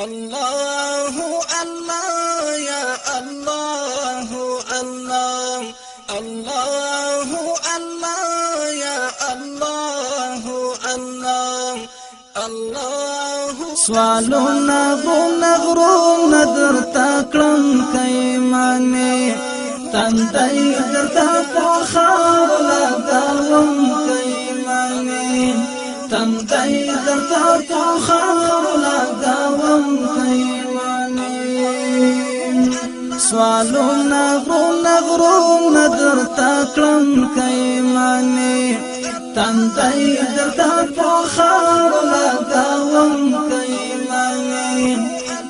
الله الله يا الله الله الله الله يا الله الله الله سوالونه غرونه درته کړم کایمانې تندای درته په خاور لګوم کایمانې تندای درته په خاور لګوم کایمانې سوالونه غرونه درته کړم کایمانې تندای درته په خاور لګوم کایمانې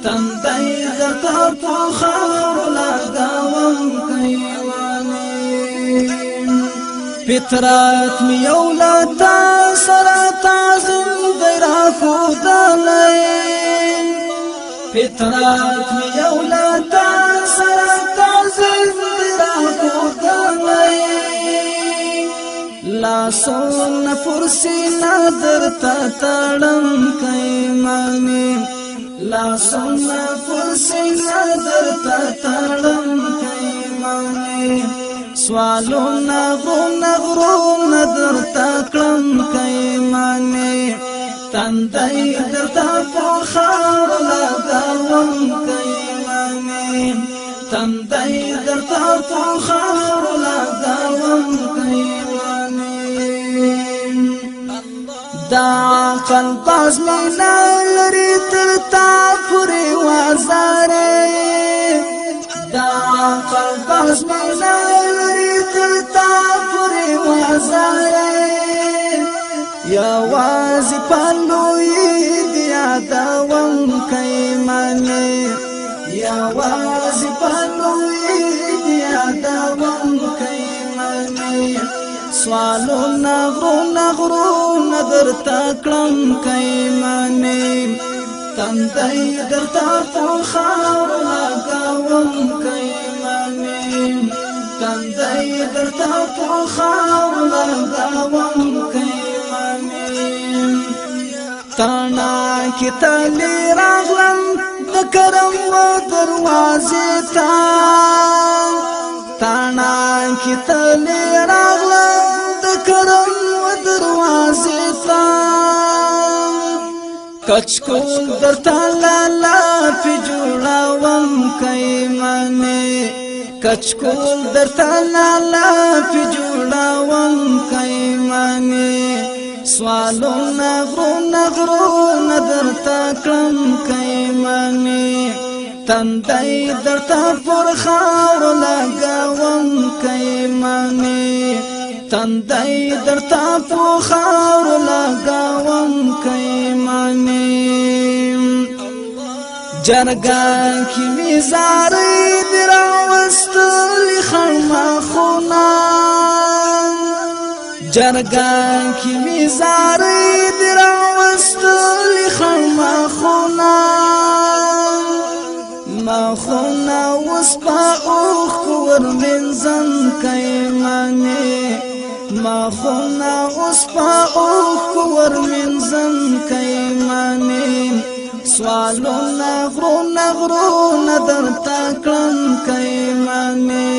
تندای درته په خاور لګوم کایمانې فطرت می یو لتا سره تعظیم درا خدای فطرت می یو لتا سره تعظیم درا خدای لاسون فرسی نادر تا تړم کایمانې لاسون فرسی نادر تا تړم کایمانې سوالونه غرونه درته کړم کایمانې تندای درته په خاور لګوم کایمانې تندای درته په خاور لګوم کایمانې دا عقل باز مینا لري تر تا پورې وازارې دا عقل باز مینا لري تر تا پورې وازارې یوازې پلوې دی یادوم کایمانې یوازې پلوې دی یادوم کایمانې سوالونه غرونه درته کړم کایمانې تندای درته په خاور لګوم کایمانې تندای درته په خاور لګوم کایمانې تانا کې تلې راغلم د کرم دروازې ته تانا کې تلې راغلم د کرم دروازې ته کچکول درته لالا پی جوړاوم کایمانې کچکول درته لالا پی جوړاوم کایمانې سوالونه غرونه درته کړم کایمانې تندای درته پر خاور لګوم کایمانې تندای درته په خاور لګوم کایمانې جرګان کې می زارې دراوستل خړمخونه جرګان کې می زارې دراوستل خړمخونه مخونه وسپا اوخ ور منځم کایمانې مخونه وسپا اوخ ور منځم کایمانې سوالونه غرونه درته کړم کایمانې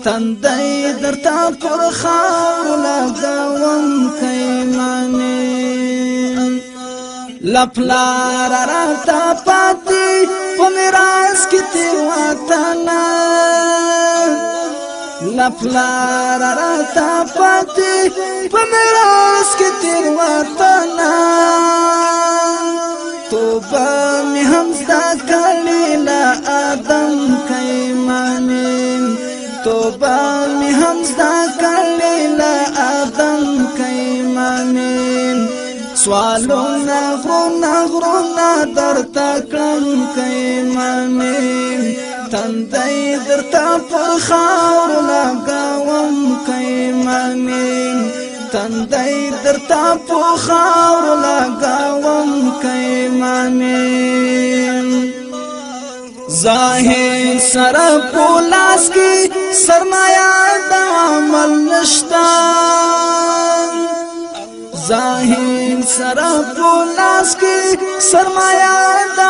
تندای درته پر خاور لګوم کایمانې لپلار راته پاتې په میراث کې تیروتنه لپلار راته پاتې په میراث کې تیروتنه توبه می هم زده کړې له آدم کایمانې توبه می هم زده کړې له آدم کایمانې سوالونه غرونه درته کړم کایمانې تندای درته پر خاور لګوم کایمانې تندای درته په خاور لګوم کایمانې ظاهر سره په لاس کې سرمایه د عمل نشته ظاهر سره په لاس کې سرمایه د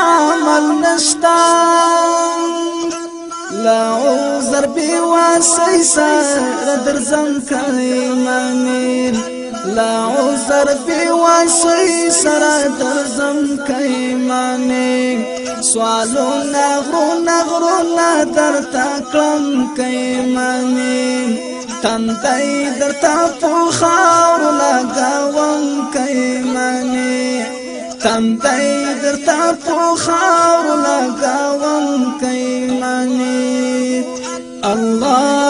واسي سر درزم کایمانی لا عذر في واسي سر درزم کایمانی سوالونه غرونه غرونه درته کړم کایمانی تندای درته په خاورو لګوم کایمانی تندای درته په خاورو لګوم کایمانی الله